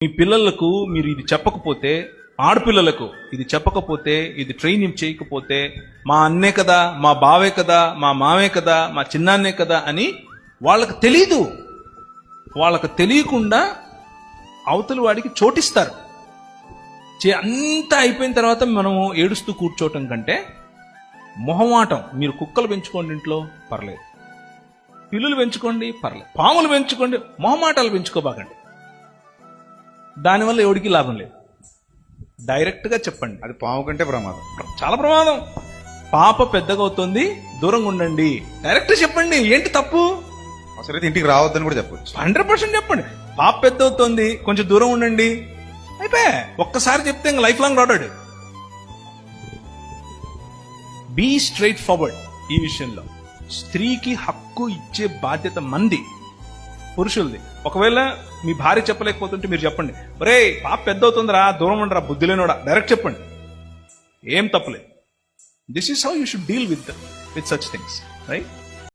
మీ పిల్లలకు మీరు ఇది చెప్పకపోతే, ఆడపిల్లలకు ఇది చెప్పకపోతే, ఇది ట్రైనింగ్ చేయకపోతే, మా అన్నే కదా, మా బావే కదా, మా మామే కదా, మా చిన్నాన్నే కదా అని వాళ్ళకు తెలీదు. వాళ్ళకు తెలియకుండా అవతలి వాడికి చోటిస్తారు. అంతా అయిపోయిన తర్వాత మనము ఏడుస్తూ కూర్చోవటం కంటే మొహమాటం. మీరు కుక్కలు పెంచుకోండి ఇంట్లో, పర్లేదు. పిల్లులు పెంచుకోండి, పర్లేదు. పాములు పెంచుకోండి, మొహమాటాలు పెంచుకోబాకండి. దానివల్ల ఎవడికి లాభం లేదు. డైరెక్ట్గా చెప్పండి. అది పాము కంటే ప్రమాదం, చాలా ప్రమాదం. పాప పెద్దగా అవుతుంది, దూరంగా ఉండండి. డైరెక్ట్ చెప్పండి. ఏంటి తప్పు? అవసరమైతే ఇంటికి రావద్దని కూడా చెప్పొచ్చు. 100% చెప్పండి. పాప పెద్ద అవుతుంది, కొంచెం దూరం ఉండండి. అయిపోయా. ఒక్కసారి చెప్తే ఇంకా లైఫ్ లాంగ్ రాడాడు. Be straightforward. ఈ విషయంలో స్త్రీకి హక్కు ఇచ్చే బాధ్యత మంది, పురుషులది. ఒకవేళ మీ భార్య చెప్పలేకపోతుంటే మీరు చెప్పండి, ఒరే పాప పెద్ద అవుతుందిరా, దూరం ఉండరా, బుద్ధి లేనోడా. డైరెక్ట్ చెప్పండి, ఏం తప్పలేదు. This is how you should deal with such things, right?